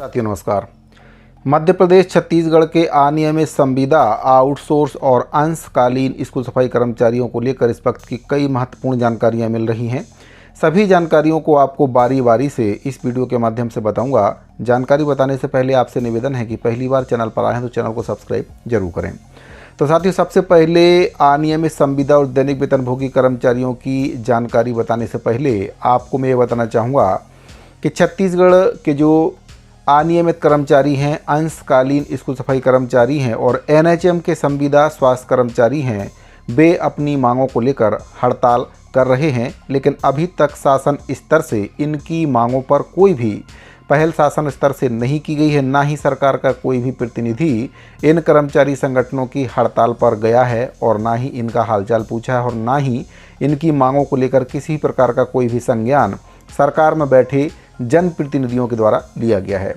साथियों नमस्कार। मध्य प्रदेश छत्तीसगढ़ के अनियमित संविदा, आउटसोर्स और अंशकालीन स्कूल सफाई कर्मचारियों को लेकर इस वक्त की कई महत्वपूर्ण जानकारियां मिल रही हैं। सभी जानकारियों को आपको बारी बारी से इस वीडियो के माध्यम से बताऊंगा। जानकारी बताने से पहले आपसे निवेदन है कि पहली बार चैनल पर आए हैं तो चैनल को सब्सक्राइब जरूर करें। तो साथियों, सबसे पहले अनियमित संविदा और दैनिक वेतनभोगी कर्मचारियों की जानकारी बताने से पहले आपको मैं ये बताना चाहूँगा कि छत्तीसगढ़ के जो अनियमित कर्मचारी हैं, अंशकालीन स्कूल सफाई कर्मचारी हैं और एनएचएम के संविदा स्वास्थ्य कर्मचारी हैं, वे अपनी मांगों को लेकर हड़ताल कर रहे हैं। लेकिन अभी तक शासन स्तर से इनकी मांगों पर कोई भी पहल शासन स्तर से नहीं की गई है। ना ही सरकार का कोई भी प्रतिनिधि इन कर्मचारी संगठनों की हड़ताल पर गया है और ना ही इनका हालचाल पूछा है और ना ही इनकी मांगों को लेकर किसी प्रकार का कोई भी संज्ञान सरकार में बैठे जनप्रतिनिधियों के द्वारा लिया गया है।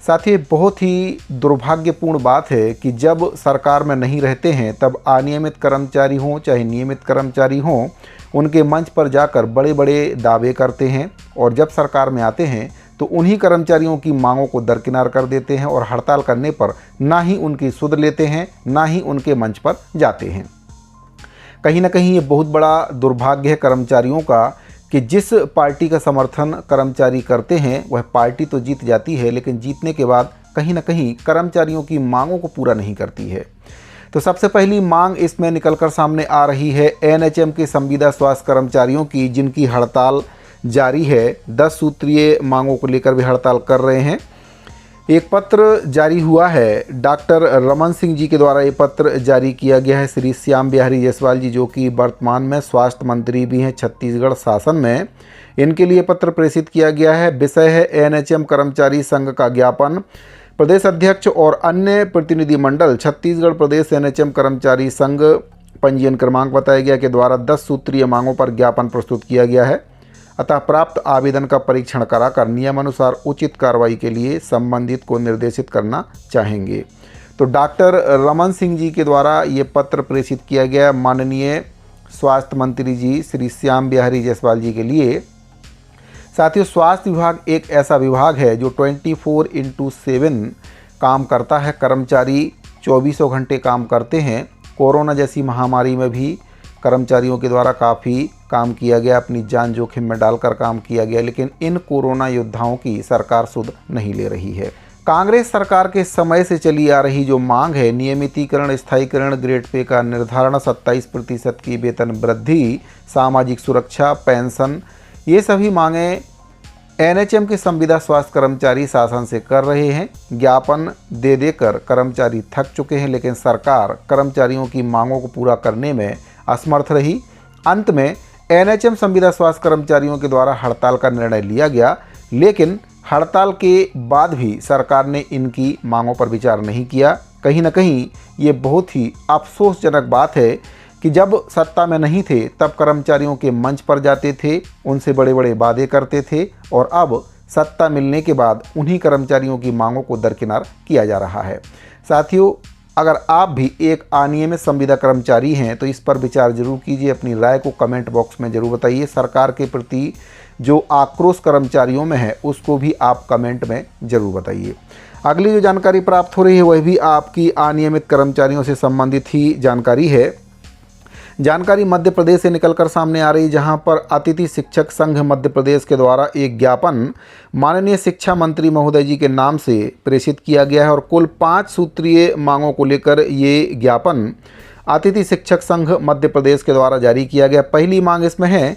साथ ही बहुत ही दुर्भाग्यपूर्ण बात है कि जब सरकार में नहीं रहते हैं तब अनियमित कर्मचारी हों चाहे नियमित कर्मचारी हों, उनके मंच पर जाकर बड़े बड़े दावे करते हैं और जब सरकार में आते हैं तो उन्हीं कर्मचारियों की मांगों को दरकिनार कर देते हैं और हड़ताल करने पर ना ही उनकी सुध लेते हैं, ना ही उनके मंच पर जाते हैं। कहीं ना कहीं ये बहुत बड़ा दुर्भाग्य है कर्मचारियों का कि जिस पार्टी का समर्थन कर्मचारी करते हैं वह पार्टी तो जीत जाती है, लेकिन जीतने के बाद कहीं ना कहीं कर्मचारियों की मांगों को पूरा नहीं करती है। तो सबसे पहली मांग इसमें निकलकर सामने आ रही है एनएचएम के संविदा स्वास्थ्य कर्मचारियों की, जिनकी हड़ताल जारी है। 10 सूत्रीय मांगों को लेकर भी हड़ताल कर रहे हैं। एक पत्र जारी हुआ है, डॉक्टर रमन सिंह जी के द्वारा ये पत्र जारी किया गया है। श्री श्याम बिहारी जायसवाल जी, जो कि वर्तमान में स्वास्थ्य मंत्री भी हैं छत्तीसगढ़ शासन में, इनके लिए पत्र प्रेषित किया गया है। विषय है एनएचएम कर्मचारी संघ का ज्ञापन। प्रदेश अध्यक्ष और अन्य प्रतिनिधि मंडल छत्तीसगढ़ प्रदेश एनएचएम कर्मचारी संघ पंजीयन क्रमांक बताया गया के द्वारा 10 सूत्रीय मांगों पर ज्ञापन प्रस्तुत किया गया है। अतः प्राप्त आवेदन का परीक्षण कराकर नियमानुसार उचित कार्रवाई के लिए संबंधित को निर्देशित करना चाहेंगे। तो डॉक्टर रमन सिंह जी के द्वारा ये पत्र प्रेषित किया गया माननीय स्वास्थ्य मंत्री जी श्री श्याम बिहारी जायसवाल जी के लिए। साथियों, स्वास्थ्य विभाग एक ऐसा विभाग है जो 24/7 काम करता है। कर्मचारी 24 घंटे काम करते हैं। कोरोना जैसी महामारी में भी कर्मचारियों के द्वारा काफ़ी काम किया गया, अपनी जान जोखिम में डालकर काम किया गया, लेकिन इन कोरोना योद्धाओं की सरकार सुध नहीं ले रही है। कांग्रेस सरकार के समय से चली आ रही जो मांग है, नियमितीकरण, स्थायीकरण, ग्रेड पे का निर्धारण, 27% की वेतन वृद्धि, सामाजिक सुरक्षा, पेंशन, ये सभी मांगें एनएचएम के संविदा स्वास्थ्य कर्मचारी शासन से कर रहे हैं। ज्ञापन दे देकर कर्मचारी थक चुके हैं, लेकिन सरकार कर्मचारियों की मांगों को पूरा करने में असमर्थ रही। अंत में एनएचएम संविदा स्वास्थ्य कर्मचारियों के द्वारा हड़ताल का निर्णय लिया गया, लेकिन हड़ताल के बाद भी सरकार ने इनकी मांगों पर विचार नहीं किया। कहीं ना कहीं ये बहुत ही अफसोसजनक बात है कि जब सत्ता में नहीं थे तब कर्मचारियों के मंच पर जाते थे, उनसे बड़े बड़े वादे करते थे और अब सत्ता मिलने के बाद उन्हीं कर्मचारियों की मांगों को दरकिनार किया जा रहा है। साथियों, अगर आप भी एक अनियमित संविदा कर्मचारी हैं तो इस पर विचार जरूर कीजिए। अपनी राय को कमेंट बॉक्स में जरूर बताइए। सरकार के प्रति जो आक्रोश कर्मचारियों में है उसको भी आप कमेंट में जरूर बताइए। अगली जो जानकारी प्राप्त हो रही है वह भी आपकी अनियमित कर्मचारियों से संबंधित ही जानकारी है। जानकारी मध्य प्रदेश से निकलकर सामने आ रही, जहां पर अतिथि शिक्षक संघ मध्य प्रदेश के द्वारा एक ज्ञापन माननीय शिक्षा मंत्री महोदय जी के नाम से प्रेषित किया गया है और कुल 5 सूत्रीय मांगों को लेकर ये ज्ञापन अतिथि शिक्षक संघ मध्य प्रदेश के द्वारा जारी किया गया। पहली मांग इसमें है,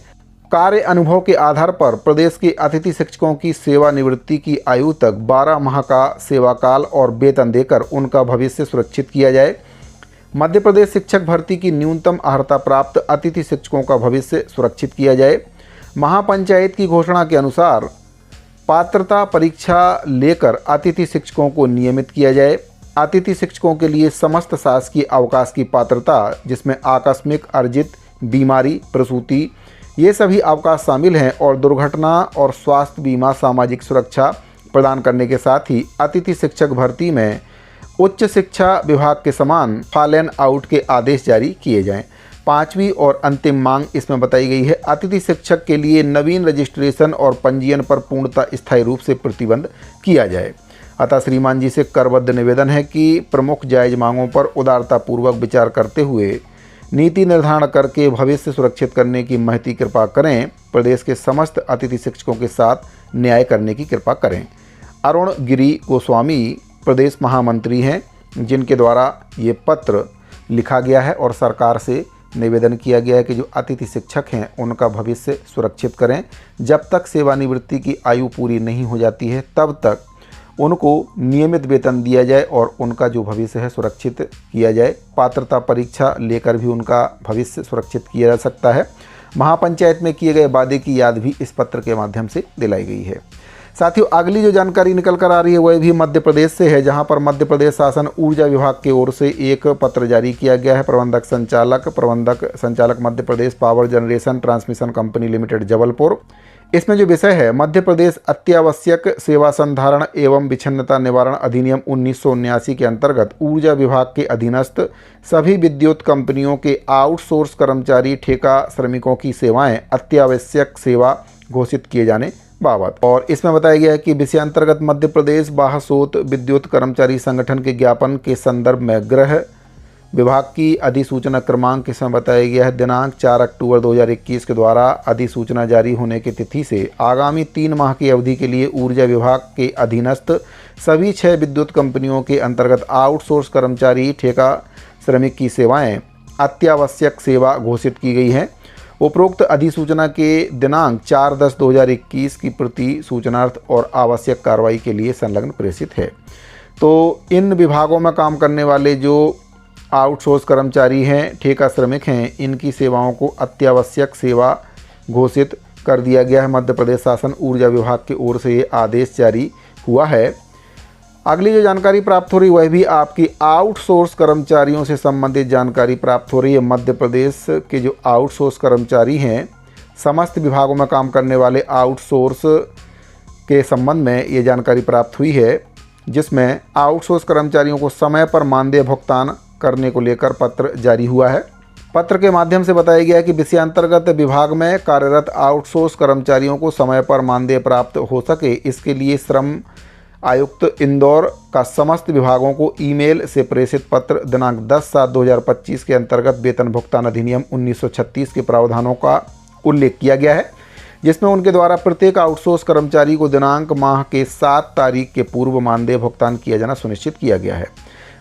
कार्य अनुभव के आधार पर प्रदेश के अतिथि शिक्षकों की सेवानिवृत्ति की आयु तक 12 माह का सेवाकाल और वेतन देकर उनका भविष्य सुरक्षित किया जाए। मध्य प्रदेश शिक्षक भर्ती की न्यूनतम अर्हता प्राप्त अतिथि शिक्षकों का भविष्य सुरक्षित किया जाए। महापंचायत की घोषणा के अनुसार पात्रता परीक्षा लेकर अतिथि शिक्षकों को नियमित किया जाए। अतिथि शिक्षकों के लिए समस्त शासकीय अवकाश की पात्रता, जिसमें आकस्मिक, अर्जित, बीमारी, प्रसूति, ये सभी अवकाश शामिल हैं और दुर्घटना और स्वास्थ्य बीमा, सामाजिक सुरक्षा प्रदान करने के साथ ही अतिथि शिक्षक भर्ती में उच्च शिक्षा विभाग के समान फॉल एंड आउट के आदेश जारी किए जाएं। 5वीं और अंतिम मांग इसमें बताई गई है, अतिथि शिक्षक के लिए नवीन रजिस्ट्रेशन और पंजीयन पर पूर्णतः स्थायी रूप से प्रतिबंध किया जाए। अतः श्रीमान जी से करबद्ध निवेदन है कि प्रमुख जायज मांगों पर उदारतापूर्वक विचार करते हुए नीति निर्धारण करके भविष्य सुरक्षित करने की महती कृपा करें। प्रदेश के समस्त अतिथि शिक्षकों के साथ न्याय करने की कृपा करें। अरुण गिरी गोस्वामी प्रदेश महामंत्री हैं, जिनके द्वारा ये पत्र लिखा गया है और सरकार से निवेदन किया गया है कि जो अतिथि शिक्षक हैं उनका भविष्य सुरक्षित करें। जब तक सेवानिवृत्ति की आयु पूरी नहीं हो जाती है तब तक उनको नियमित वेतन दिया जाए और उनका जो भविष्य है सुरक्षित किया जाए। पात्रता परीक्षा लेकर भी उनका भविष्य सुरक्षित किया जा सकता है। महापंचायत में किए गए वादे की याद भी इस पत्र के माध्यम से दिलाई गई है। साथियों, अगली जो जानकारी निकल कर आ रही है वह भी मध्य प्रदेश से है, जहां पर मध्य प्रदेश शासन ऊर्जा विभाग की ओर से एक पत्र जारी किया गया है। प्रबंधक संचालक Madhya Pradesh power generation transmission company limited Jabalpur. इसमें जो विषय है, मध्य प्रदेश अत्यावश्यक सेवा संधारण एवं विच्छिन्नता निवारण अधिनियम 1979 के अंतर्गत ऊर्जा विभाग के अधीनस्थ सभी विद्युत कंपनियों के आउटसोर्स कर्मचारी ठेका श्रमिकों की सेवाएं अत्यावश्यक सेवा घोषित किए जाने बाबत। और इसमें बताया गया है कि विषयांतर्गत मध्य प्रदेश बाहसोत विद्युत कर्मचारी संगठन के ज्ञापन के संदर्भ में गृह विभाग की अधिसूचना क्रमांक इसमें बताया गया है दिनांक 4 अक्टूबर 2021 के द्वारा अधिसूचना जारी होने की तिथि से आगामी 3 माह की अवधि के लिए ऊर्जा विभाग के अधीनस्थ सभी 6 विद्युत कंपनियों के अंतर्गत आउटसोर्स कर्मचारी ठेका श्रमिक की सेवाएं अत्यावश्यक सेवा घोषित की गई हैं। उपरोक्त अधिसूचना के दिनांक 4/10/2021 की प्रति सूचनार्थ और आवश्यक कार्रवाई के लिए संलग्न प्रेषित है। तो इन विभागों में काम करने वाले जो आउटसोर्स कर्मचारी हैं, ठेका श्रमिक हैं, इनकी सेवाओं को अत्यावश्यक सेवा घोषित कर दिया गया है। मध्य प्रदेश शासन ऊर्जा विभाग की ओर से ये आदेश जारी हुआ है। अगली जो जानकारी प्राप्त हो रही वह भी आपकी आउटसोर्स कर्मचारियों से संबंधित जानकारी प्राप्त हो रही है। मध्य प्रदेश के जो आउटसोर्स कर्मचारी हैं, समस्त विभागों में काम करने वाले आउटसोर्स के संबंध में ये जानकारी प्राप्त हुई है, जिसमें आउटसोर्स कर्मचारियों को समय पर मानदेय भुगतान करने को लेकर पत्र जारी हुआ है। पत्र के माध्यम से बताया गया है कि विषयांतर्गत विभाग में कार्यरत आउटसोर्स कर्मचारियों को समय पर मानदेय प्राप्त हो सके, इसके लिए श्रम आयुक्त इंदौर का समस्त विभागों को ईमेल से प्रेषित पत्र दिनांक 10/7/2025 के अंतर्गत वेतन भुगतान अधिनियम 1936 के प्रावधानों का उल्लेख किया गया है, जिसमें उनके द्वारा प्रत्येक आउटसोर्स कर्मचारी को दिनांक माह के 7 तारीख के पूर्व मानदेय भुगतान किया जाना सुनिश्चित किया गया है।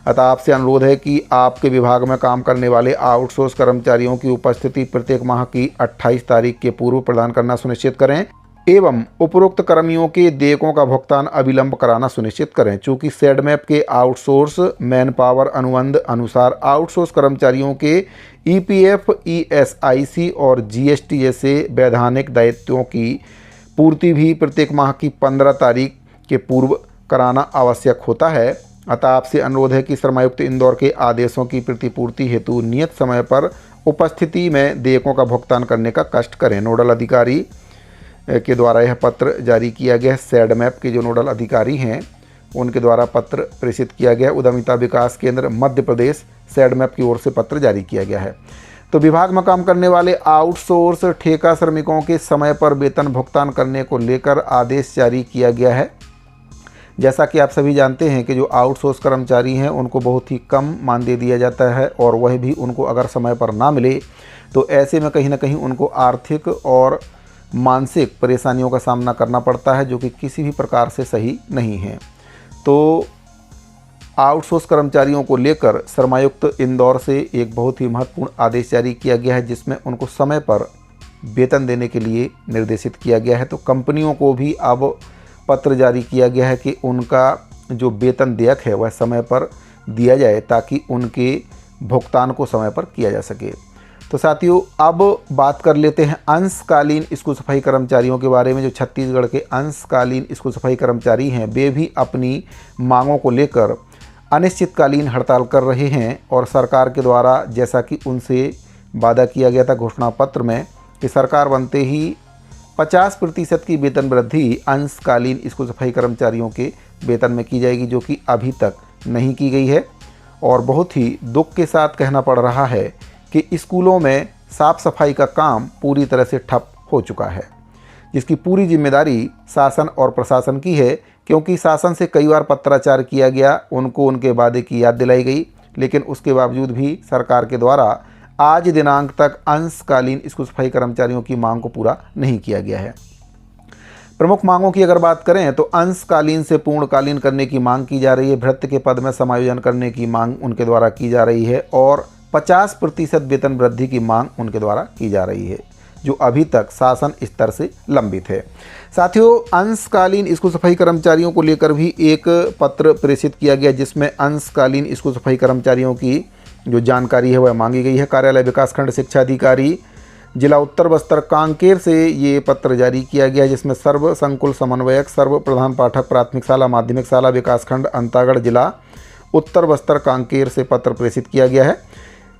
अतः आपसे अनुरोध है कि आपके विभाग में काम करने वाले आउटसोर्स कर्मचारियों की उपस्थिति प्रत्येक माह की 28 तारीख के पूर्व प्रदान करना सुनिश्चित करें एवं उपरोक्त कर्मियों के देयकों का भुगतान अविलंब कराना सुनिश्चित करें। चूँकि सेडमैप के आउटसोर्स मैन पावर अनुबंध अनुसार आउटसोर्स कर्मचारियों के ईपीएफ, ईएसआईसी और जीएसटी जैसे वैधानिक दायित्वों की पूर्ति भी प्रत्येक माह की 15 तारीख के पूर्व कराना आवश्यक होता है। अतः आपसे अनुरोध है कि श्रमायुक्त इंदौर के आदेशों की प्रतिपूर्ति हेतु नियत समय पर उपस्थिति में देयकों का भुगतान करने का कष्ट करें। नोडल अधिकारी के द्वारा यह पत्र जारी किया गया है। सेडमैप के जो नोडल अधिकारी हैं उनके द्वारा पत्र प्रेषित किया गया। उद्यमिता विकास केंद्र मध्य प्रदेश सेडमैप की ओर से पत्र जारी किया गया है। तो विभाग में काम करने वाले आउटसोर्स ठेका श्रमिकों के समय पर वेतन भुगतान करने को लेकर आदेश जारी किया गया है। जैसा कि आप सभी जानते हैं कि जो आउटसोर्स कर्मचारी हैं उनको बहुत ही कम मानदेय दिया जाता है और वह भी उनको अगर समय पर ना मिले तो ऐसे में कहीं ना कहीं उनको आर्थिक और मानसिक परेशानियों का सामना करना पड़ता है, जो कि किसी भी प्रकार से सही नहीं है। तो आउटसोर्स कर्मचारियों को लेकर श्रमायुक्त इंदौर से एक बहुत ही महत्वपूर्ण आदेश जारी किया गया है, जिसमें उनको समय पर वेतन देने के लिए निर्देशित किया गया है। तो कंपनियों को भी अब पत्र जारी किया गया है कि उनका जो वेतन देयक है वह समय पर दिया जाए, ताकि उनके भुगतान को समय पर किया जा सके। तो साथियों, अब बात कर लेते हैं अंशकालीन स्कूल सफाई कर्मचारियों के बारे में। जो छत्तीसगढ़ के अंशकालीन स्कूल सफाई कर्मचारी हैं वे भी अपनी मांगों को लेकर अनिश्चितकालीन हड़ताल कर रहे हैं और सरकार के द्वारा जैसा कि उनसे वादा किया गया था घोषणा पत्र में कि सरकार बनते ही 50% की वेतन वृद्धि अंशकालीन स्कूल सफाई कर्मचारियों के वेतन में की जाएगी, जो कि अभी तक नहीं की गई है। और बहुत ही दुख के साथ कहना पड़ रहा है कि स्कूलों में साफ सफाई का काम पूरी तरह से ठप हो चुका है, जिसकी पूरी जिम्मेदारी शासन और प्रशासन की है क्योंकि शासन से कई बार पत्राचार किया गया, उनको उनके वादे की याद दिलाई गई, लेकिन उसके बावजूद भी सरकार के द्वारा आज दिनांक तक अंशकालीन स्कूल सफाई कर्मचारियों की मांग को पूरा नहीं किया गया है। प्रमुख मांगों की अगर बात करें तो अंशकालीन से पूर्णकालीन करने की मांग की जा रही है, भृत्य के पद में समायोजन करने की मांग उनके द्वारा की जा रही है और 50% वेतन वृद्धि की मांग उनके द्वारा की जा रही है, जो अभी तक शासन स्तर से लंबित है। साथियों, अंशकालीन स्कूल सफाई कर्मचारियों को लेकर भी एक पत्र प्रेषित किया गया, जिसमें अंशकालीन स्कूल सफाई कर्मचारियों की जो जानकारी है वह मांगी गई है। कार्यालय विकासखंड शिक्षा अधिकारी जिला उत्तर बस्तर कांकेर से ये पत्र जारी किया गया है, जिसमें सर्व संकुल समन्वयक, सर्व प्रधान पाठक, प्राथमिक शाला, माध्यमिक शाला, विकासखंड अंतागढ़, जिला उत्तर बस्तर कांकेर से पत्र प्रेषित किया गया है।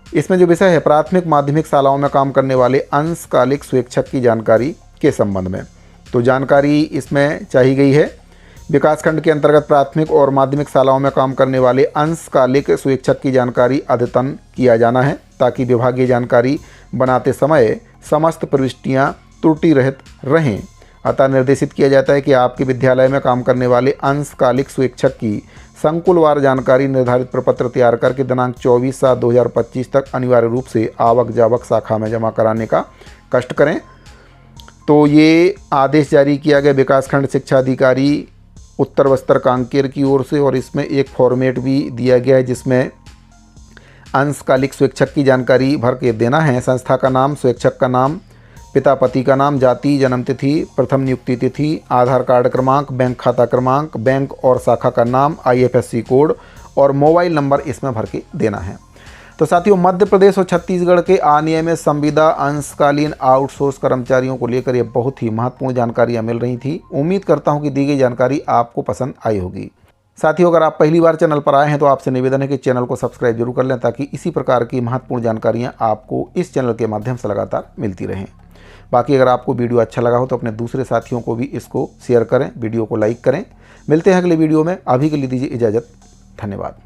इसमें जो विषय है प्राथमिक माध्यमिक शालाओं में काम करने वाले अंशकालिक स्वेच्छक की जानकारी के संबंध में, तो जानकारी इसमें चाही गई है। विकासखंड के अंतर्गत प्राथमिक और माध्यमिक शालाओं में काम करने वाले अंशकालिक स्वेच्छक की जानकारी अद्यतन किया जाना है, ताकि विभागीय जानकारी बनाते समय समस्त प्रविष्टियां त्रुटि रहित रहें। अतः निर्देशित किया जाता है कि आपके विद्यालय में काम करने वाले अंशकालिक स्वेच्छक की संकुलवार जानकारी निर्धारित प्रपत्र तैयार करके दिनांक 24/7/2025 तक अनिवार्य रूप से आवक जावक शाखा में जमा कराने का कष्ट करें। तो ये आदेश जारी किया गया विकासखंड शिक्षा अधिकारी उत्तर बस्तर कांकेर की ओर से, और इसमें एक फॉर्मेट भी दिया गया है जिसमें अंशकालिक स्वेच्छक की जानकारी भर के देना है। संस्था का नाम, स्वेच्छक का नाम, पिता पति का नाम, जाति, जन्मतिथि, प्रथम नियुक्ति तिथि, आधार कार्ड क्रमांक, बैंक खाता क्रमांक, बैंक और शाखा का नाम, IFSC कोड और मोबाइल नंबर इसमें भर के देना है। तो साथियों, मध्य प्रदेश और छत्तीसगढ़ के अनियमित संविदा अंशकालीन आउटसोर्स कर्मचारियों को लेकर ये बहुत ही महत्वपूर्ण जानकारियाँ मिल रही थी। उम्मीद करता हूँ कि दी गई जानकारी आपको पसंद आई होगी। साथियों, अगर आप पहली बार चैनल पर आए हैं तो आपसे निवेदन है कि चैनल को सब्सक्राइब जरूर कर लें, ताकि इसी प्रकार की महत्वपूर्ण जानकारियाँ आपको इस चैनल के माध्यम से लगातार मिलती रहें। बाकी अगर आपको वीडियो अच्छा लगा हो तो अपने दूसरे साथियों को भी इसको शेयर करें, वीडियो को लाइक करें। मिलते हैं अगले वीडियो में, अभी के लिए दीजिए इजाज़त। धन्यवाद।